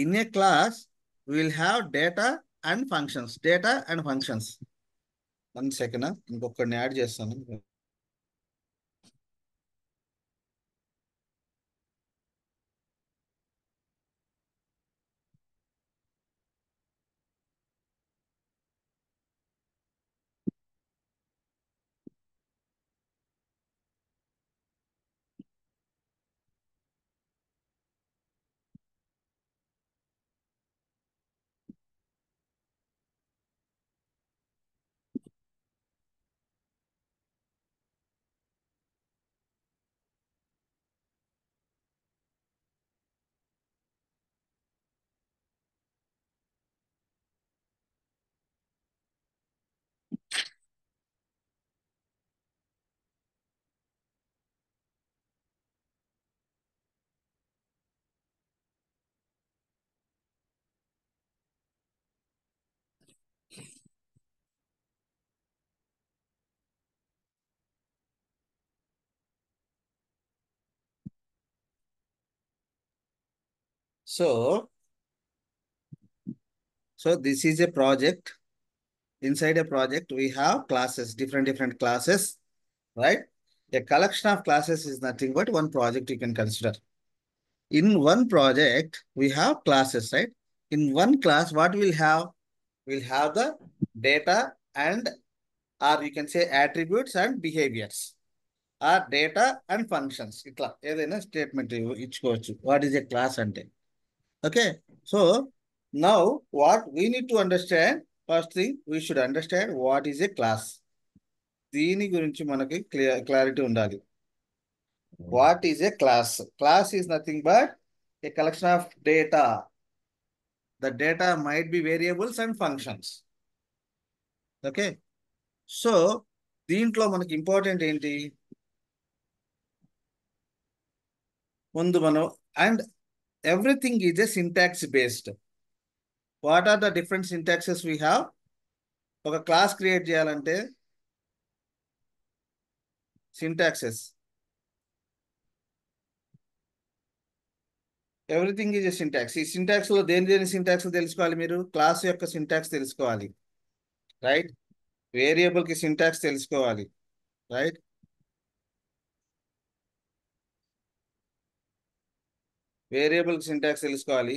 in a class, we will have data and functions. Data and functions. 1 second. ఇంకొకరిని add చేస్తాను. So this is a project. Inside a project, we have classes, different classes, right? A collection of classes is nothing but one project you can consider. In one project, we have classes, right? In one class, what we'll have? We'll have the data and, or you can say attributes and behaviors, or data and functions. Itla, ఏదైనా statement ఇచ్చుకోవచ్చు. What is a class అంటే? Okay. So now what we need to understand, first thing, we should understand what is a class. దీని గురించి మనకి clarity ఉండాలి. What is a class? Class is nothing but a collection of data. The data might be variables and functions. Okay. So దీంట్లో మనకి important ఏంటి? ముందు మనం, and everything is a syntax based. What are the different syntaxes we have? ఒక class create చేయాలంటే syntaxes. Everything is a syntax. ఈ syntax లో దేని సింటాక్స్ తెలుసుకోవాలి మీరు? క్లాస్ యొక్క సింటాక్స్ తెలుసుకోవాలి, రైట్? వేరియబుల్ కి సింటాక్స్ తెలుసుకోవాలి, రైట్? వేరియబుల్ కి సింటాక్స్ తెలుసుకోవాలి,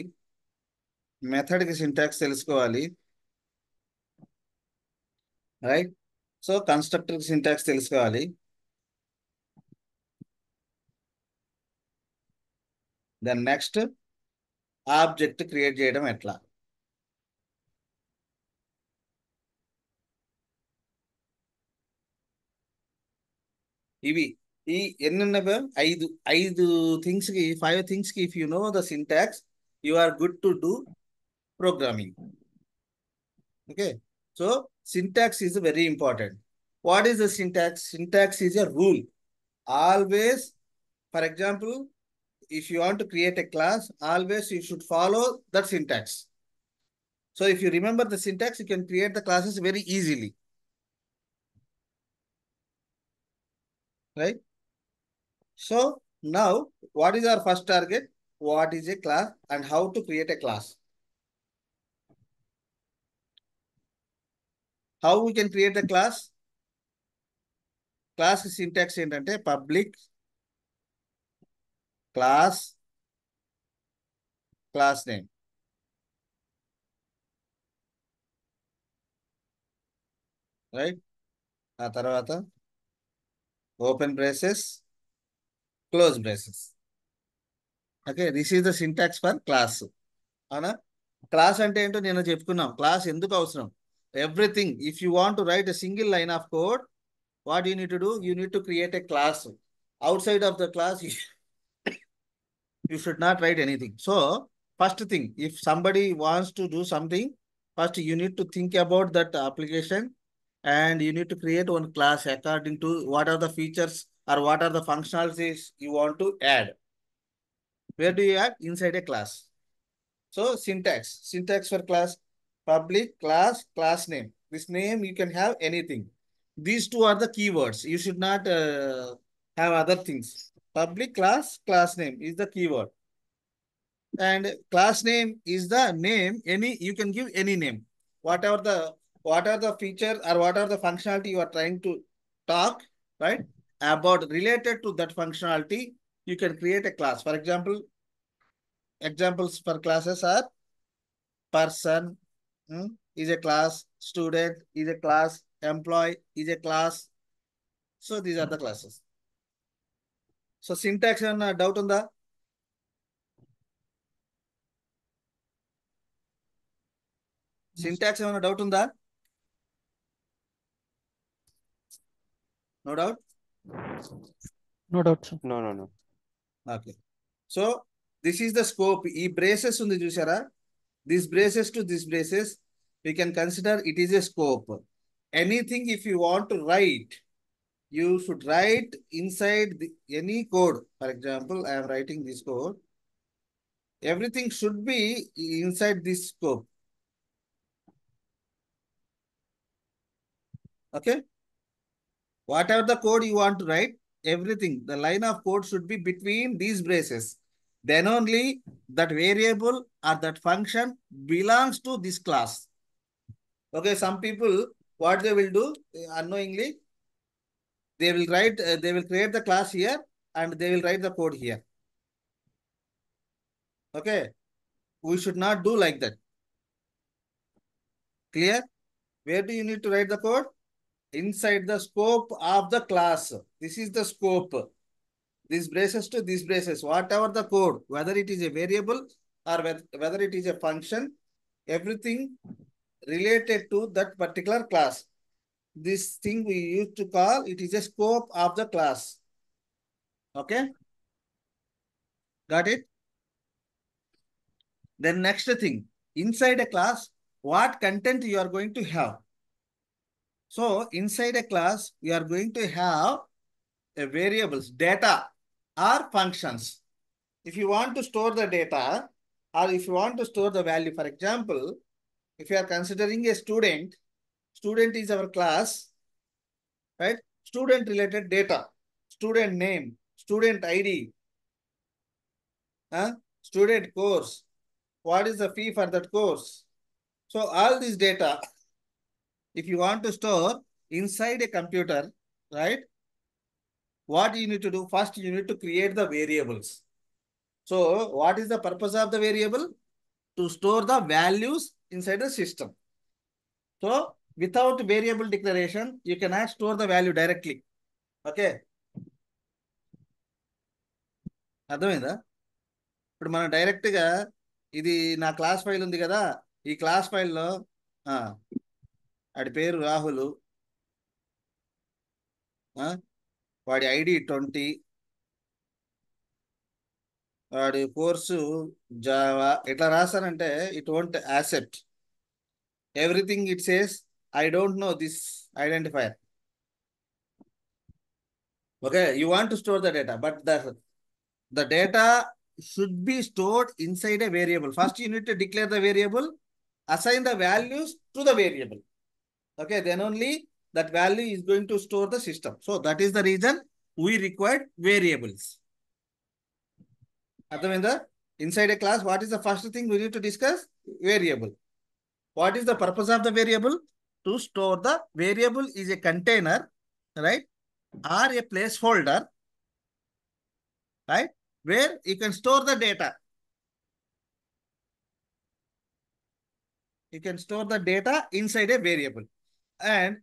మెథడ్ కి సింటాక్స్ తెలుసుకోవాలి, రైట్? సో కన్స్ట్రక్టర్ కి సింటాక్స్ తెలుసుకోవాలి. దెన్ నెక్స్ట్ ఆబ్జెక్ట్ క్రియేట్ చేయడం ఎట్లా? ఇవి ఈ ఎన్నున్నవో ఐదు థింగ్స్ కి, 5 థింగ్స్ కి, if you know the syntax, you are good to do programming. Okay. So syntax is very important. What is the syntax? Syntax is a rule. Always, for example, if you want to create a class, always you should follow that syntax. So if you remember the syntax, you can create the classes very easily. Right? So now, what is our first target? What is a class and how to create a class? How we can create a class? Class syntax ఏంటంటే public class, class name. Right? ఆ తర్వాత open braces, close braces. Okay, this is the syntax for class. అవునా? Class అంటే ఏంటో నేను చెప్పుకున్నాం. Class ఎందుకు అవసరం? Everything, if you want to write a single line of code, what you need to do? You need to create a class. Outside of the class, you should not write anything. So first thing, if somebody wants to do something, first you need to think about that application, and you need to create one class according to what are the features or what are the functionalities you want to add. Where do you add? Inside a class. So syntax for class: public class, class name. This name you can have anything. These two are the keywords. You should not have other things. Public class, class name is the keyword. And class name is the name, you can give any name. Whatever the feature or whatever the functionality you are trying to talk, right? About related to that functionality, you can create a class. For example, examples for classes are person, is a class, student is a class, employee is a class. So these are the classes. So syntax and doubt on the syntax and doubt on the no doubt. No doubt, sir. No. Okay. So this is the scope. E braces on the jusara. This braces to this braces, we can consider it is a scope. Anything if you want to write, you should write inside any code. For example, I am writing this code. Everything should be inside this scope. Okay. Whatever the code you want to write, everything, the line of code should be between these braces. Then only that variable or that function belongs to this class. Okay, some people, what they will do, unknowingly, they will create the class here and they will write the code here. Okay, we should not do like that. Clear? Where do you need to write the code? Inside the scope of the class. This is the scope. These braces to these braces, whatever the code, whether it is a variable or whether it is a function, everything related to that particular class. This thing we used to call, it is a scope of the class. Okay? Got it? Then next thing, inside a class, what content you are going to have? So inside a class, we are going to have a variables, data or functions. If you want to store the data or if you want to store the value, for example, if you are considering a student, student is our class, right? Student related data, student name, student ID, student course, what is the fee for that course? So all this data, if you want to store inside a computer, right? What you need to do? First, you need to create the variables. So what is the purpose of the variable? To store the values inside the system. So without variable declaration, you cannot store the value directly. Okay. అర్థమైందా? ఇప్పుడు మనం డైరెక్ట్గా ఇది నా class file ఉంది కదా, ఈ class ఫైల్లో వాడి పేరు రాహుల్, వాడి ఐడి 20, వాడి కోర్సు జావా, ఇట్లా రాస్తానంటే it won't accept. Everything it says I don't know this identifier. Okay, you want to store the data, but the data should be stored inside a variable. First, you need to declare the variable, assign the values to the variable. Okay, then only that value is going to store the system. So that is the reason we required variables. Adhaminda, inside a class, what is the first thing we need to discuss? Variable. What is the purpose of the variable? To store the variable is a container, right? Or a placeholder, right? Where you can store the data. You can store the data inside a variable. And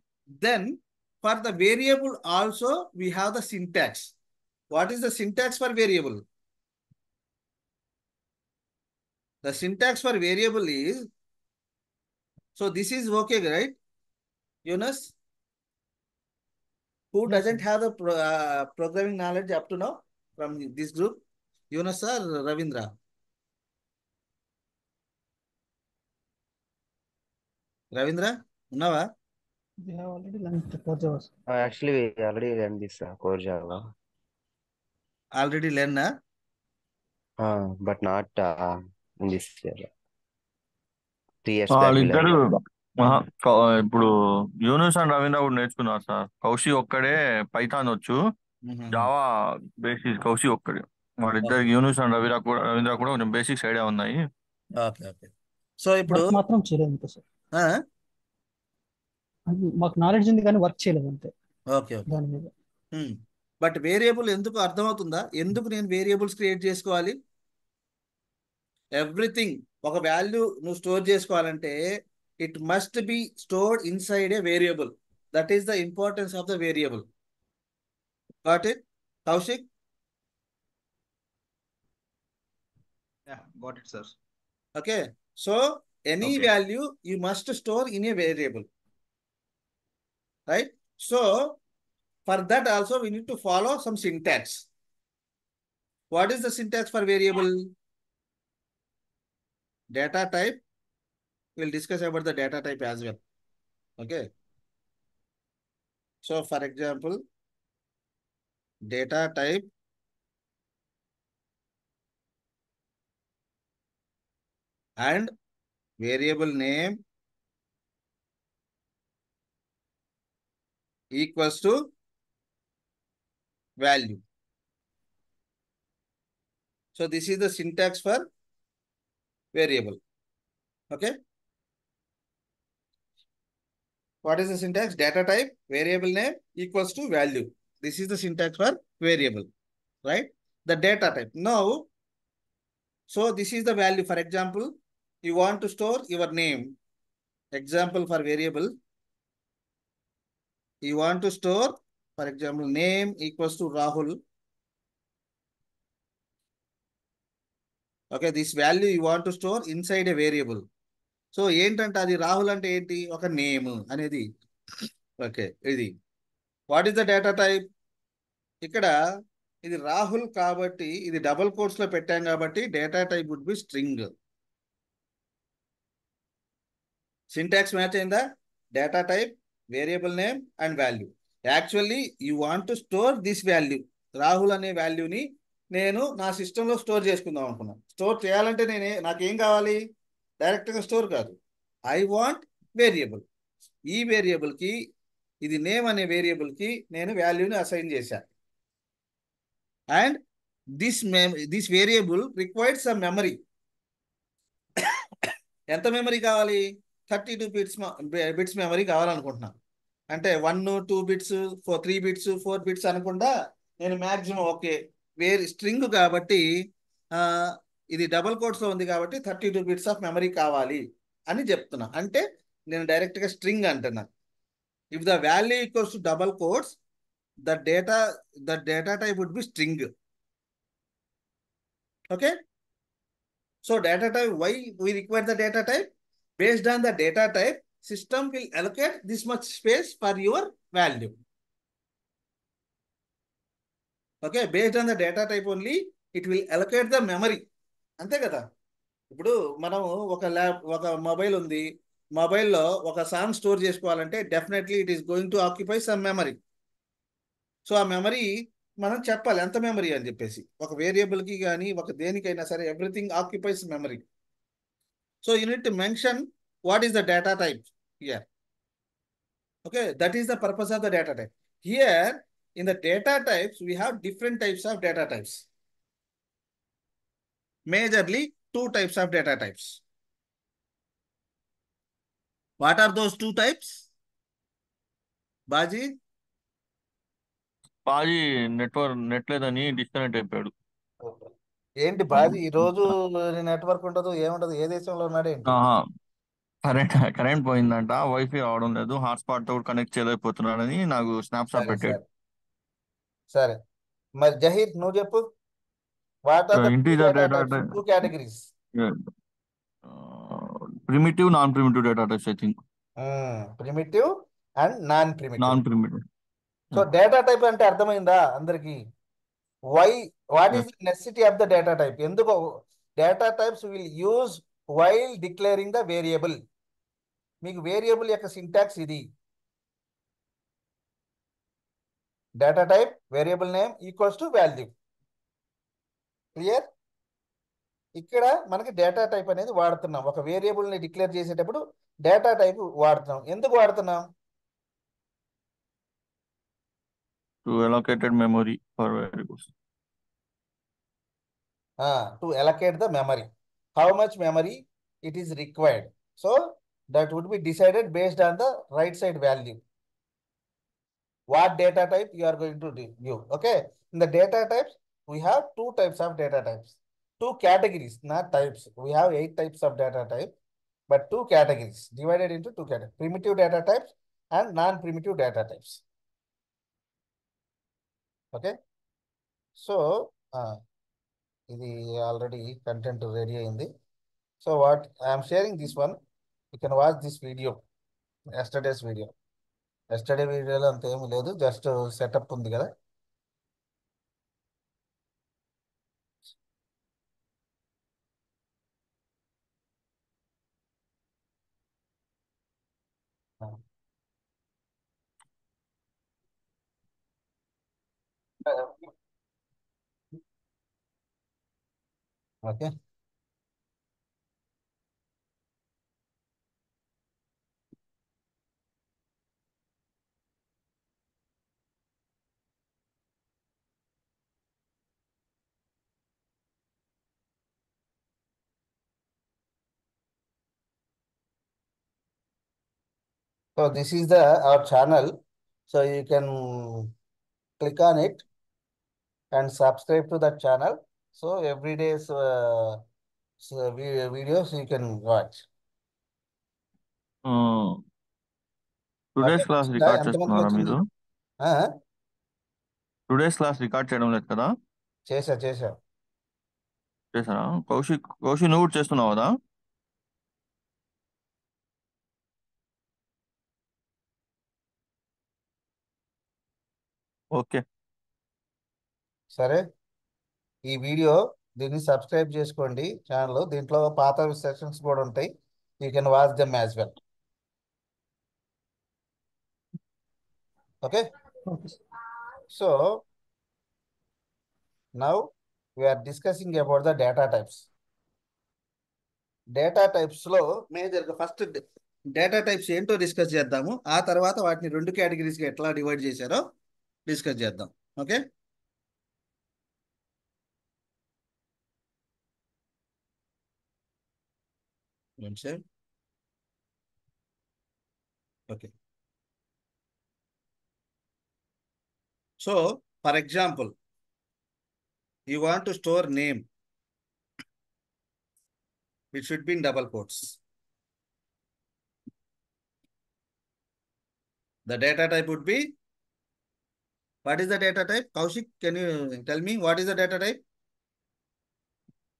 then for the variable also, we have the syntax. What is the syntax for variable? The syntax for variable is, so this is okay, right? Yunus? Who doesn't have the programming knowledge up to now from this group? Yunus or Ravindra? Ravindra, unnava? We have already learned core Java. Actually, we already learned this core Java. Already learned, But not in this year. 3 years back. వాళ్ళిద్దరు ఇప్పుడు Yunus and Ravindra కూడా నేర్చుకున్నారు sir. Kaushi ఒక్కడే Python వచ్చు, Java basis Kaushi ఒక్కడే. వాళ్ళిద్దరికి Yunus and Ravindra కూడా కొంచెం బేసిక్స్ ఐడియా ఉన్నాయి. Okay okay. సో ఇప్పుడు వర్క్ మాత్రం చేయలేదు అంతే సార్. మాకు నాలెడ్జ్ ఉంది కానీ వర్క్ చేయలేదు అంతే ఓకే ఓకే. దాని మీద. బట్ వేరియబుల్ ఎందుకు అర్థమవుతుందా? ఎందుకు నేను వేరియబుల్స్ క్రియేట్ చేసుకోవాలి? ఎవ్రీథింగ్ ఒక వాల్యూ నువ్వు స్టోర్ చేసుకోవాలంటే it must be stored inside A variable. That is the importance of the variable. Got it Kaushik? Yeah, got it, sir. Okay, so any Okay. value you must store in a variable, right? So for that also we need to follow some syntax. What is the syntax for variable? Data type. We'll discuss about the data type as well. Okay. So for example, data type and variable name equals to value. So this is the syntax for variable. Okay. What is the syntax? Data type, variable name equals to value. This is the syntax for variable, right? The data type. Now, so this is the value. For example, you want to store your name. Example for variable. You want to store, for example, name equals to Rahul. Okay, this value you want to store inside a variable. So ఏంటంటే అది రాహుల్ అంటే ఏంటి? ఒక name అనేది. Okay, ఇది what is the data type? ఇక్కడ ఇది రాహుల్ కాబట్టి ఇది డబుల్ కోట్స్ లో పెట్టాం కాబట్టి data type would be string. Syntax match అయిందా? Data type, variable name and value. Actually you want to store this value. Rahul అనే వాల్యూని నేను నా సిస్టంలో స్టోర్ చేసుకుందాం అనుకున్నాను. స్టోర్ చేయాలంటే నాకేం కావాలి? డైరెక్ట్గా స్టోర్ కాదు. I want variable. ఈ వేరియబుల్కి, ఇది నేమ్ అనే వేరియబుల్కి నేను వాల్యూని అసైన్ చేశాను. And this variable required some memory. ఎంత మెమరీ కావాలి? 32 బిట్స్ మెమరీ కావాలనుకుంటున్నాను. అంటే 1, 2 బిట్స్, 3 బిట్స్, 4 బిట్స్ అనుకుండా నేను మ్యాక్సిమం ఓకే స్ట్రింగ్ కాబట్టి ఇది డబుల్ కోట్స్లో ఉంది కాబట్టి 32 బిట్స్ ఆఫ్ మెమరీ కావాలి అని చెప్తున్నా. అంటే నేను డైరెక్ట్గా స్ట్రింగ్ అంటున్నా. If the value equals to double quotes, the data type would be string. Okay. So data type, why we require the data type? Based on the data type, system will allocate this much space for your value. Okay, based on the data type only, it will allocate the memory. అంతే కదా. ఇప్పుడు మనం ఒక mobile ఉంది. మొబైల్లో ఒక song store చేసుకోవాలంటే definitely it is going to occupy some memory. So ఆ మెమరీ మనం చెప్పాలి ఎంత మెమరీ అని చెప్పేసి. ఒక వేరియబుల్కి కానీ ఒక దేనికైనా సరే everything occupies memory. So you need to mention what is the data type here. Okay, that is the purpose of the data type. Here in the data types we have different types of data types. Majorly 2 types of data types. What are those 2 types? Baji? Baji net లేదని disconnect అయిపోయాడు. ఏంటి బాజీ ఈ రోజు network ఉండదు, ఏముండదు? ఏ దేశంలో ఉన్నాడు ఏంటి? కరెంట్ పోయిందంట, వైఫై రావడం లేదు, హాట్స్పాట్ తో కనెక్ట్ చేయలేకపోతున్నాడని నాకు స్నాప్షాట్ పెట్టాడు. సరే, మరి జహీర్ నువ్వు చెప్పు. What are the integer data 2 categories? Primitive, non primitive data types. I think primitive and non non primitive. Primitive. So data type అంటే అర్థమైందా అందరికి? What is the necessity of the data type? ఎందుకు data types will use while declaring the variable. మీకు variable యొక్క syntax ఇది. Data type, variable name equals to value. Clear? ఇక్కడ మనకి data type అనేది వాడుతున్నాం. ఒక వేరియబుల్ని డిక్లేర్ చేసేటప్పుడు డేటా టైప్ వాడుతున్నాం. ఎందుకు వాడుతున్నాం? To allocated memory for variables. to allocate the memory. How much memory it is required. So that would be decided based on the right side value. What data type you are going to give. Okay. In the data types, we have two types of data types. Two categories, not types. We have 8 types of data type, but two categories divided into two categories. Primitive data types and non-primitive data types. Okay. So, ఇది already content ready అయింది. So what I am sharing this one, you can watch this video, yesterday's video. Yesterday video లో అంత ఏమీ లేదు, just setup ఉంది కదా. Okay. So this is our channel. So you can click on it and subscribe to that channel. So every day's videos you can watch. Today's class record ఎంతమందికి చేస్తున్నారా వచ్చింది? మీరు? టుడేస్ క్లాస్ రికార్డ్ చేయడం లేదు కదా? చేసా. చేశారా? కౌశిక్ నువ్వు కూడా చేస్తున్నావు కదా? ఓకే సరే, ఈ వీడియో దీన్ని సబ్స్క్రైబ్ చేసుకోండి ఛానల్. దీంట్లో పాత సెషన్స్ కూడా ఉంటాయి. You can watch them as well. Okay. Okay sir. So now we're discussing about the data types. Data types లో మేజర్గా ఫస్ట్ డేటా టైప్స్ ఏంటో డిస్కస్ చేద్దాము. ఆ తర్వాత వాటిని 2 కేటగిరీస్గా ఎట్లా డివైడ్ చేశారో డిస్కస్ చేద్దాం. Okay. Okay. So for example, you want to store name, it should be in double quotes. The data type would be, what is the data type? Kaushik, can you tell me what is the data type?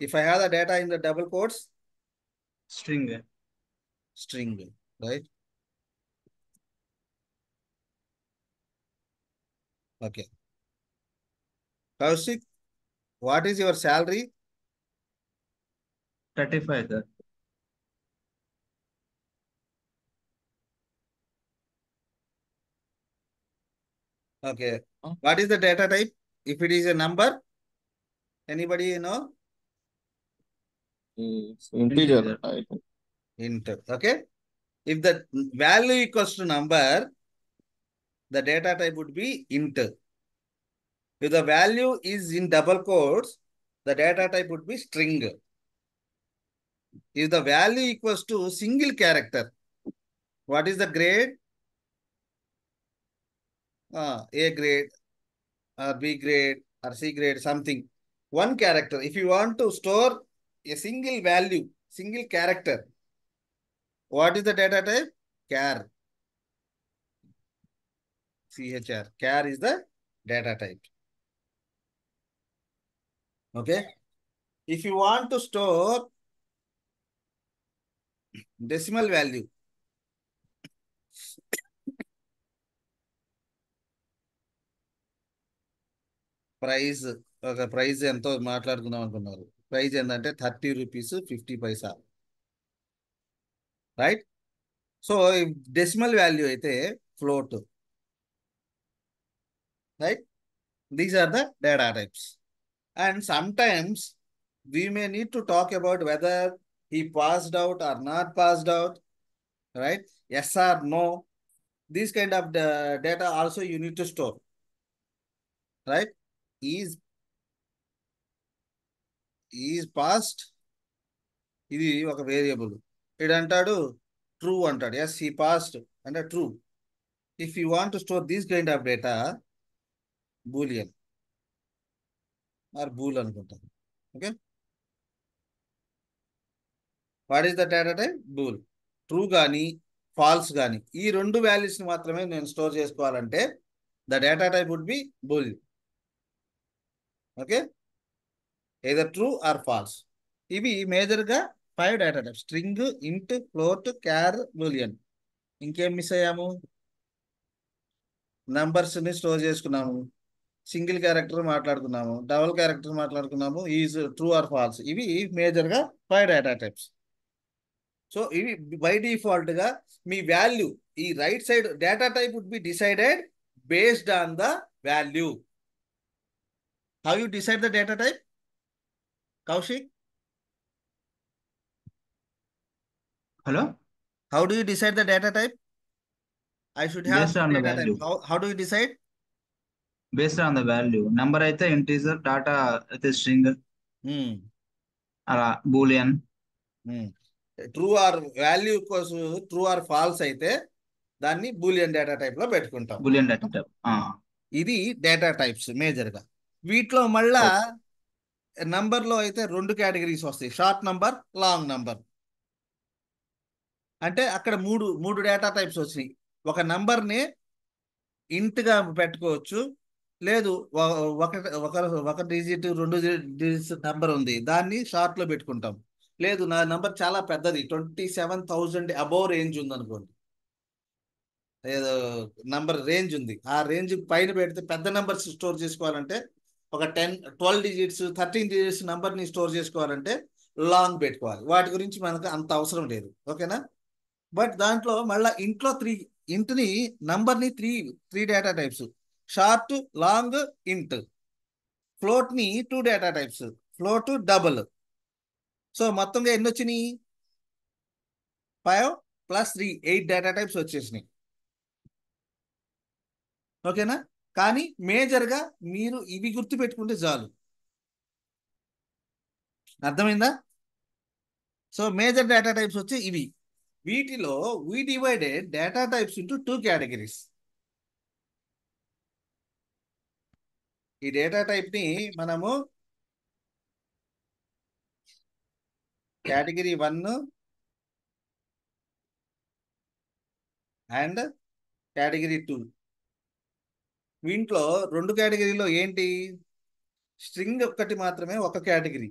If I have the data in the double quotes, String. right? Okay. Kaushik, what is your salary? 35, sir. Okay. What is the data type? If it is a number, anybody know? Integer. Int. Okay. If the value equals to number, the data type would be int. If the value is in double quotes, the data type would be string. If the value equals to single character, what is the grade? A grade or B grade or C grade, something. One character. If you want to store a single value, single character, what is the data type? Char. CHR. Char is the data type. Okay. If you want to store decimal value, price, ఒక price ఎంతో మాట్లాడుకుందాం అనుకున్నారు. Price ఏంటంటే 30 rupees 50 paisa, right? So decimal value అయితే float, right? These are the data types. And sometimes we may need to talk about whether he passed out or not passed out, right? Yes or no. These kind of data also you need to store, right? Is is past, ఇది ఒక variable. ఇది అంటాడు true అంటాడు. Yes ఈ పాస్ట్ అంటే true. If you want to store these kind of data, boolean or bool అనుకుంటాం. Okay, what is the data type? Bool. True కానీ ఫాల్స్ కానీ ఈ రెండు వాల్యూస్ని మాత్రమే నేను స్టోర్ చేసుకోవాలంటే the data type would be bool. Okay, either true or false. ఇవి మేజర్గా 5 data types: string, int, float, char, boolean. ఇంకేం మిస్ అయ్యాము? నంబర్స్ని స్టోర్ చేసుకున్నాము, సింగిల్ క్యారెక్టర్ మాట్లాడుకున్నాము, డబుల్ క్యారెక్టర్ మాట్లాడుకున్నాము, ఈజ్ ట్రూ ఆర్ ఫాల్స్. ఇవి మేజర్గా 5 డేటా టైప్స్. సో ఇవి బై డిఫాల్ట్గా మీ వాల్యూ, ఈ right side data type would be decided based on the value. How you decide the data type, Kaushik? Hello? How do you decide the data type? I should have Based on the data type. value. How do you decide? Based on the value. Number అయితే integer, data అయితే string, Hmm. అలా boolean. True or value కోసం true or falls అయితే దాన్ని Boolean data type లో పెట్టుకుంటాం. boolean data type. ఇది data types మేజర్గా. వీటిలో మళ్ళా ఓకే. నంబర్లో అయితే 2 కేటగిరీస్ వస్తాయి: షార్ట్ నంబర్, లాంగ్ నంబర్. అంటే అక్కడ మూడు డేటా టైప్స్ వచ్చినాయి. ఒక నంబర్ని ఇంట్గా పెట్టుకోవచ్చు, లేదు ఒక ఒక ఒక డిజిట్ 2 డిజిట్స్ నంబర్ ఉంది దాన్ని షార్ట్లో పెట్టుకుంటాం. లేదు నా నంబర్ చాలా పెద్దది, 27,000 అబోవ్ రేంజ్ ఉంది అనుకోండి, ఏదో నంబర్ రేంజ్ ఉంది, ఆ రేంజ్ పైన పెడితే పెద్ద నెంబర్స్ స్టోర్ చేసుకోవాలంటే ఒక 12 డిజిట్స్ 13 డిజిట్స్ నంబర్ని స్టోర్ చేసుకోవాలంటే లాంగ్ పెట్టుకోవాలి. వాటి గురించి మనకు అంత అవసరం లేదు. ఓకేనా? బట్ దాంట్లో మళ్ళీ ఇంట్ని నంబర్ని three data types: short, long, ఇంట్. ఫ్లోట్ని 2 data types: float, double. So మొత్తంగా ఎన్ని వచ్చినాయి? 5 + 3 8 డేటా టైప్స్ వచ్చేసినాయి. ఓకేనా? కానీ మేజర్గా మీరు ఇవి గుర్తుపెట్టుకుంటే చాలు. అర్థమైందా? సో మేజర్ డేటా టైప్స్ వచ్చి ఇవి. వీటిలో we divided data types into 2 categories. ఈ డేటా టైప్ని మనము కేటగిరీ 1 అండ్ కేటగిరీ 2. వీంట్లో 2 కేటగిరీలో ఏంటి? స్ట్రింగ్ ఒక్కటి మాత్రమే ఒక కేటగిరీ.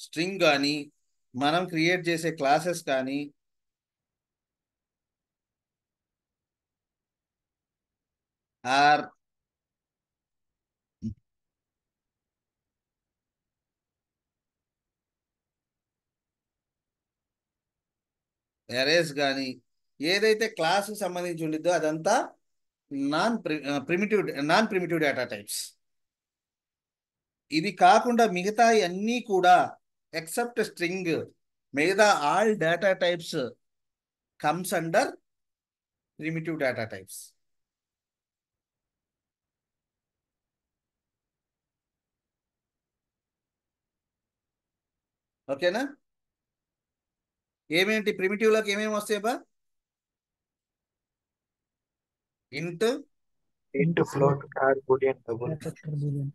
స్ట్రింగ్ కానీ మనం క్రియేట్ చేసే క్లాసెస్ కానీ ఆర్ అరేస్ కానీ ఏదైతే క్లాస్ సంబంధించి ఉండిద్దో అదంతా నాన్ ప్రిమిటివ్ డేటా టైప్స్. ఇది కాకుండా మిగతా అన్నీ కూడా ఎక్సెప్ట్ స్ట్రింగ్, మిగతా all data types comes under primitive data types. ఓకేనా? ఏమేంటి ప్రిమిటివ్లోకి ఏమేమి వస్తాయి బా? Int, int, float, char, boolean, double. Character boolean,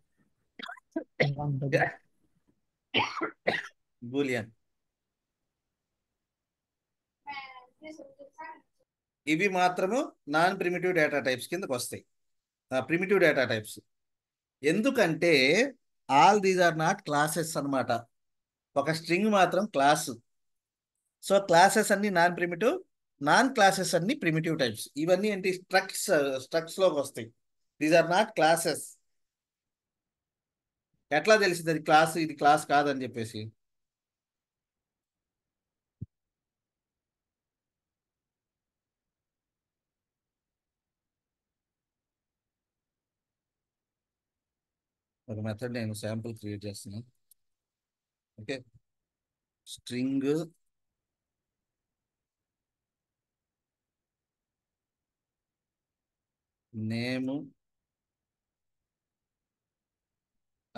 long double. Boolean. ఇవి మాత్రము నాన్ ప్రిమిటివ్ డేటా టైప్స్ కిందకు వస్తాయి. ప్రిమిటివ్ డేటా టైప్స్ ఎందుకంటే all these are not classes అన్నమాట. ఒక స్ట్రింగ్ మాత్రం క్లాస్. సో క్లాసెస్ అన్ని నాన్ ప్రిమిటివ్, నాన్ క్లాసెస్ అన్ని ప్రిమిటివ్ టైప్స్. ఇవన్నీ ఏంటి? స్ట్రక్స్లోకి వస్తాయి. These are not classes. ఎట్లా తెలిసింది అది క్లాస్, ఇది క్లాస్ కాదని చెప్పేసి? ఒక మెథడ్ నేను శాంపుల్ క్రియేట్ చేస్తున్నాను. ఓకే, స్ట్రింగ్ నేము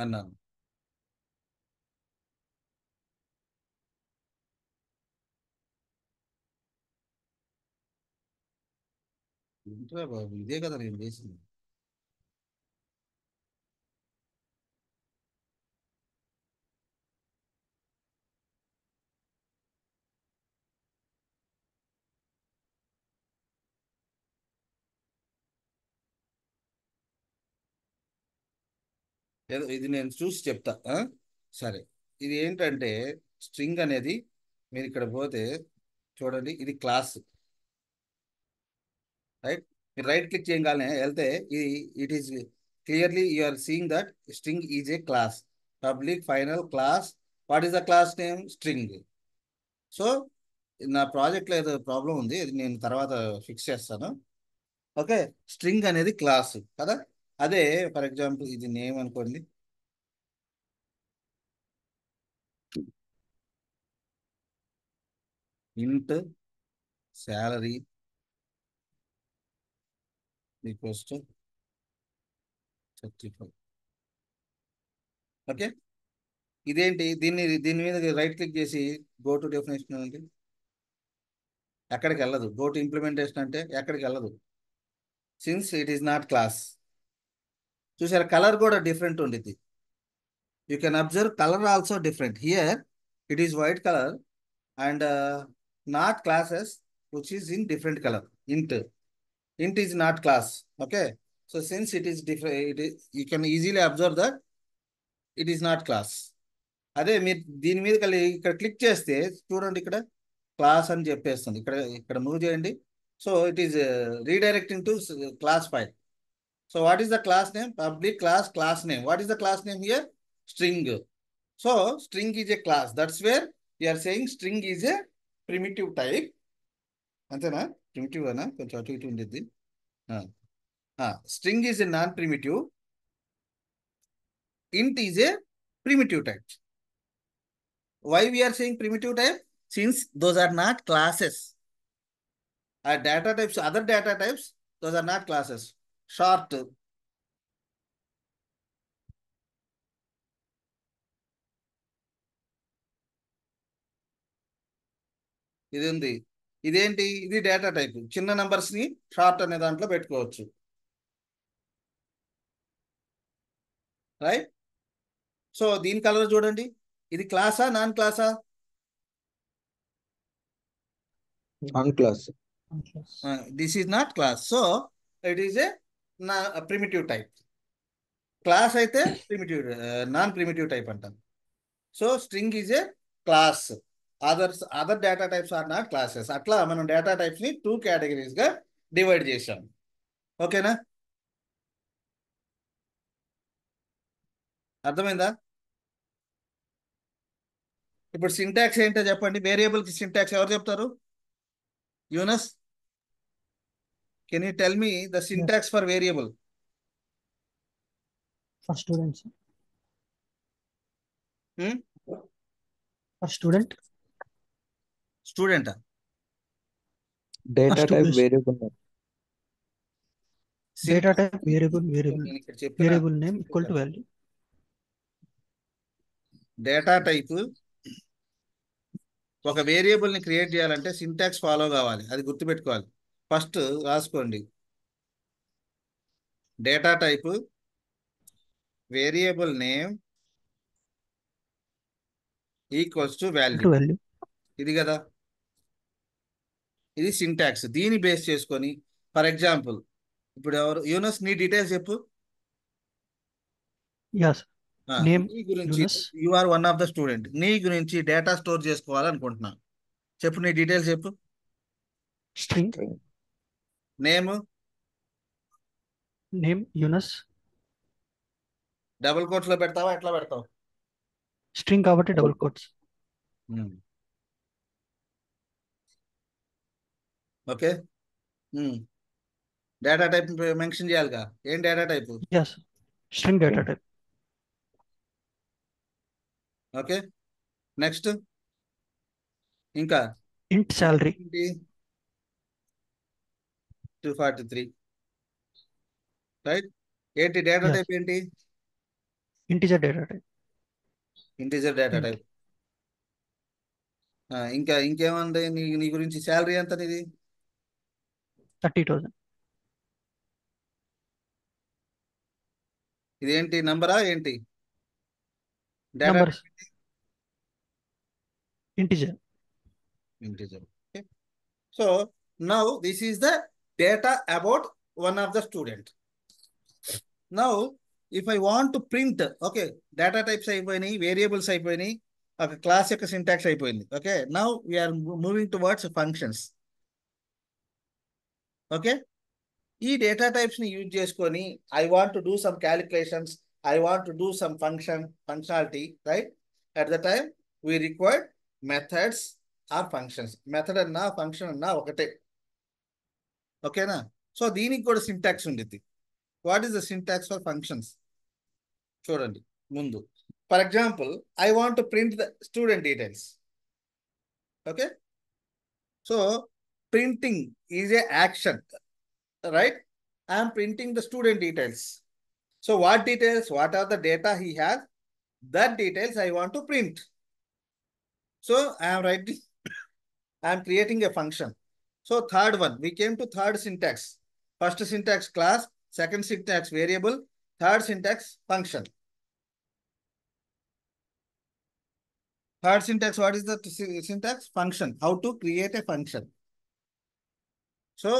అన్నాను. ఏంట్రా బాబు, ఇదే కదా నేను చేసింది. ఏదో ఇది నేను చూసి చెప్తా. సరే, ఇది ఏంటంటే స్ట్రింగ్ అనేది, మీరు ఇక్కడ పోతే చూడండి, ఇది క్లాస్, రైట్. మీరు రైట్ క్లిక్ చేయగానే వెళ్తే ఇది it is clearly you are seeing that string is a class, public final class. What is the class name? String. So నా ప్రాజెక్ట్లో ఏదో ప్రాబ్లం ఉంది, అది నేను తర్వాత ఫిక్స్ చేస్తాను. ఓకే, స్ట్రింగ్ అనేది క్లాస్ కదా. అదే ఫర్ ఎగ్జాంపుల్ ఇది నేమ్ అనుకోండి. ఇంట్ శాలరీ ఈక్వల్స్ టు 35. ఓకే, ఇదేంటి? దీని మీద రైట్ క్లిక్ చేసి గో టు డెఫినేషన్ అంటే ఎక్కడికి వెళ్ళదు. గో టు ఇంప్లిమెంటేషన్ అంటే ఎక్కడికి వెళ్ళదు, since it is not class. చూసారా, కలర్ కూడా డిఫరెంట్ ఉండిద్ది. You can observe colour also different. Here it is white colour and not classes which is in different colour. int is not class. Okay, so since it is different, you can easily observe that it is not class. అదే మీరు దీని మీద ఇక్కడ click చేస్తే చూడండి, ఇక్కడ class అని చెప్పేస్తుంది. ఇక్కడ మూవ్ చేయండి. So it is redirecting to class file. So what is the class name? Public class name. What is the class name here? String. So string is a class. That's where you're saying string is a primitive type. అంతేనా? Primitive అనా, కొంచెం అటు ఇటు ఉండిద్ది. String is a non-primitive. Int is a primitive type. Why we are saying primitive type? Since those are not classes. Data types, other data types, those are not classes. Short. ఇది ఉంది. ఇదేంటి? ఇది data type. చిన్న numbers ని short అనే దాంట్లో పెట్టుకోవచ్చు, right. So దీని కలర్ చూడండి, ఇది క్లాసా నాన్ క్లాసా? Non class. This is not class. So it is a primitive type. Class అయితే ప్రిమిటివ్, నాన్ ప్రిమిటివ్ టైప్ అంటాం. So string is a class. Other data types are not classes. అట్లా మనం data types ని 2 categories గా divide చేశాం. ఓకేనా? అర్థమైందా? ఇప్పుడు సింటాక్స్ ఏంటో చెప్పండి. వేరియబుల్ కి సింటాక్స్ ఎవరు చెప్తారు? Yunus, can you tell me the syntax for variable? For students. For student. స్టూడెంటా? Data type students. Variable name. Data type variable నేను ఇక్కడ చెప్పిన variable name equal to value. Data type ఒక వేరియబుల్ ని క్రియేట్ చేయాలంటే సింటాక్స్ ఫాలో కావాలి. అది గుర్తుపెట్టుకోవాలి. ఫస్ట్ రాసుకోండి. Data type variable name equals to To value. value. ఇది కదా, ఇది సింటాక్స్. దీన్ని బేస్ చేసుకొని ఫర్ ఎగ్జాంపుల్ ఇప్పుడు ఎవరు యూనస్, నీ డీటెయిల్స్ చెప్పు. Yes. Name నీ గురించి, Yunus. You are one of the student. నీ గురించి డేటా స్టోర్ చేసుకోవాలనుకుంటున్నా. చెప్పు, నీ డీటెయిల్స్ చెప్పు. String. Name Name Yunus. Double quotes లో పెడతావా, ఎట్లా పెడతావు? String కాబట్టి double quotes. Okay, data type mention చేయాలిగా. ఏం data type? Yes. String data type. Okay, next ఇంకా Int salary. 243. రైట్. ఏంటి డేటా Yes. టైప్ ఏంటి? Integer data type. Integer data Int. Type. ఇంకా ఇంకేముంది నీ గురించి? శాలరీ ఎంత నీది? 30,000. ఇదేంటి నంబరా ఏంటి? Data Numbers. Integer. Integer. Okay. So now this is the data about one of the student. Now if I want to print, okay, data types అయిపోయినాయి, వేరియబుల్స్ అయిపోయినాయి, ఒక క్లాస్ యొక్క సింటాక్స్ అయిపోయింది. Okay, now we're moving towards functions. Okay, ఈ data types ని use చేసుకొని I want to do some calculations, I want to do some functionality, right? At the time we required methods are functions. Method అన్నా function అన్నా ఒకటే. ఓకేనా? So దీనికి కూడా syntax ఉండిద్ది. What is the syntax for functions? చూడండి ముందు. For example, I want to print the student details. Okay, so printing is a action, right? I am printing the student details. So what details? What are the data he has? That details I want to print. So I am writing, I am creating a function. So third one, we came to third syntax. First syntax class, second syntax variable, third syntax function. Third syntax, what is the syntax? Function. How to create a function. So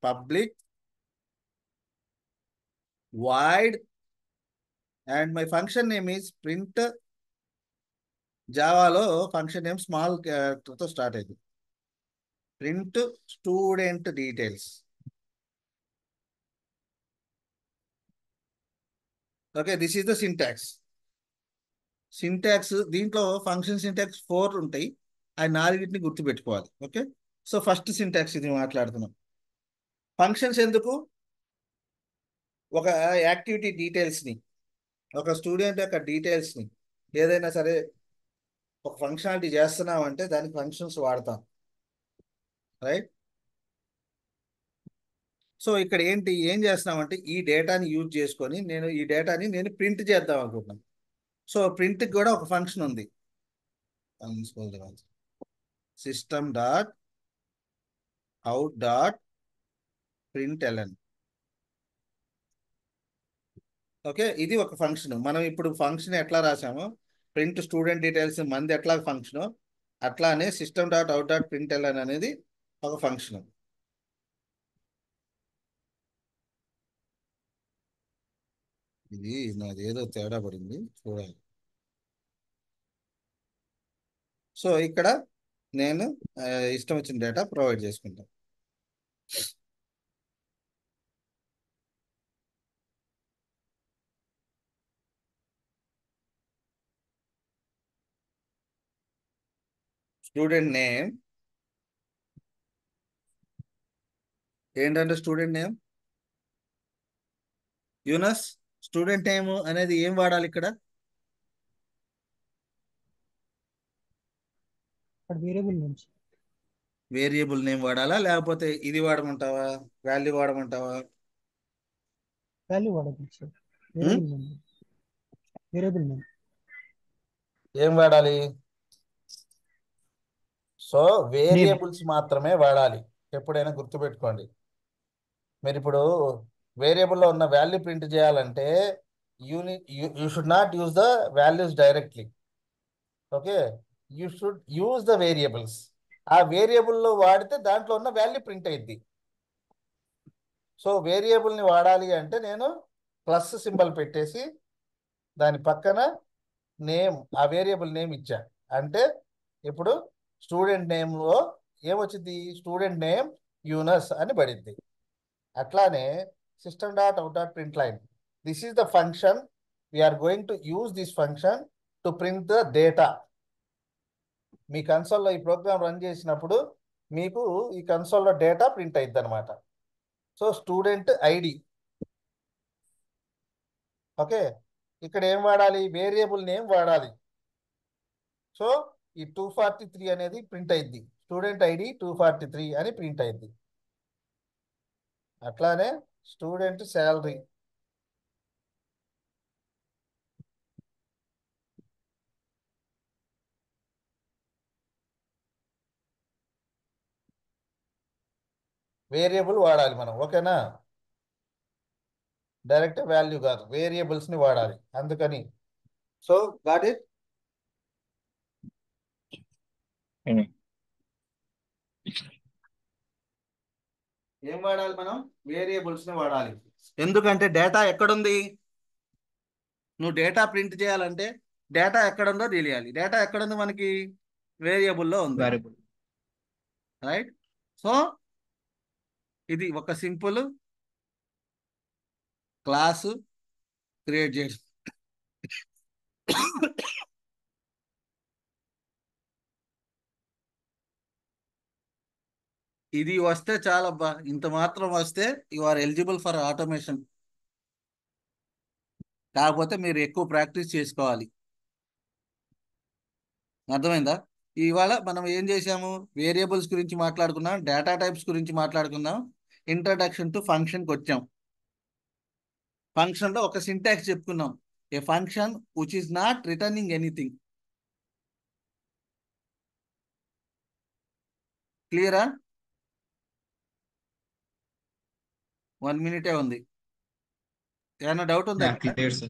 public void, and my function name is print. జావాలో function name small తో start అయింది. Print student details. Okay, this is the syntax. Syntax దీంట్లో function syntax 4 ఉంటాయి. ఆ 4ని గుర్తుపెట్టుకోవాలి. Okay, so first syntax ఇది మాట్లాడుతున్నాం. Functions ఎందుకు? ఒక యాక్టివిటీ డీటెయిల్స్ని, ఒక స్టూడెంట్ యొక్క డీటెయిల్స్ని ఏదైనా సరే ఒక ఫంక్షనాలిటీ చేస్తున్నామంటే దానికి ఫంక్షన్స్ వాడతాం, రైట్? సో ఇక్కడ ఏం చేస్తున్నామంటే ఈ డేటాని యూజ్ చేసుకొని ఈ డేటాని నేను ప్రింట్ చేద్దాం అనుకుంటున్నాను. సో ప్రింట్కి కూడా ఒక ఫంక్షన్ ఉంది. System dot out dot println. Okay, ఇది ఒక ఫంక్షన్. మనం ఇప్పుడు ఫంక్షన్ ఎట్లా రాసామో, ప్రింట్ స్టూడెంట్ డీటెయిల్స్ మంది ఎట్లా ఫంక్షన్, అట్లానే system dot out dot println అనేది ఒక ఫంక్షన్. ఇది నాది ఏదో తేడా పడింది, చూడాలి. సో ఇక్కడ నేను ఇష్టం వచ్చిన డేటా ప్రొవైడ్ చేసుకుంటాను. స్టూడెంట్ నేమ్ ఏంటంటే student name Yunus. Student name అనేది ఏం వాడాలి ఇక్కడ? Variable names. వేరియబుల్ నేమ్ వాడాలా లేకపోతే ఇది వాడమంటావా, వాల్యూ వాడమంటావా? వాల్యూ వాడదు sir. Variable name. Variable name. ఏం వాడాలి? సో వేరియబుల్స్ మాత్రమే వాడాలి. ఎప్పుడైనా గుర్తుపెట్టుకోండి. మీరు ఇప్పుడు వేరియబుల్లో ఉన్న వాల్యూ ప్రింట్ చేయాలంటే you should not use the values directly. Okay, you should use the variables. ఆ వేరియబుల్లో వాడితే దాంట్లో ఉన్న వాల్యూ ప్రింట్ అయింది. సో వేరియబుల్ని వాడాలి అంటే నేను ప్లస్ సింబల్ పెట్టేసి దాని పక్కన నేమ్, ఆ వేరియబుల్ నేమ్ ఇచ్చా అంటే ఇప్పుడు స్టూడెంట్ నేమ్లో ఏమొచ్చింది? స్టూడెంట్ నేమ్ యూనస్ అని పడింది. అట్లానే system dot out dot println, this is the function. We're going to use this function to print the data. మీ కన్సోల్లో ఈ ప్రోగ్రామ్ రన్ చేసినప్పుడు మీకు ఈ కన్సోల్లో డేటా ప్రింట్ అయింది అనమాట. So student ID. ఓకే, ఇక్కడ ఏం వాడాలి? వేరియబుల్ నేమ్ వాడాలి. సో ఈ 243 అనేది ప్రింట్ అయింది. స్టూడెంట్ ఐడి 243 అని ప్రింట్ అయింది. అట్లానే స్టూడెంట్ శాలరీ వేరియబుల్ వాడాలి మనం, ఓకేనా? డైరెక్ట్ వాల్యూ కాదు, వేరియబుల్స్ ని వాడాలి అందుకని. So got it. ఏం వాడాలి మనం? వేరియబుల్స్ ని వాడాలి. ఎందుకంటే డేటా ఎక్కడుంది? నువ్వు డేటా ప్రింట్ చేయాలంటే డేటా ఎక్కడుందో తెలియాలి. డేటా ఎక్కడుంది మనకి? వేరియబుల్లో ఉంది, వేరియబుల్. రైట్? సో ఇది ఒక సింపుల్ క్లాసు క్రియేట్ చేయడం. ఇది వస్తే చాలబ్బా, ఇంత మాత్రం వస్తే you are eligible for automation. కాకపోతే మీరు ఎక్కువ ప్రాక్టీస్ చేసుకోవాలి. అర్థమైందా? ఇవాళ మనం ఏం చేసాము? వేరియబుల్స్ గురించి మాట్లాడుకున్నాం, డేటా టైప్స్ గురించి మాట్లాడుకున్నాం, ఇంట్రడక్షన్ టు ఫంక్షన్కి వచ్చాం. ఫంక్షన్లో ఒక సింటాక్స్ చెప్పుకున్నాం, a function which is not returning anything. క్లియరా? 1 minute ఉంది. ఏమైనా డౌట్ ఉందా? Clear sir.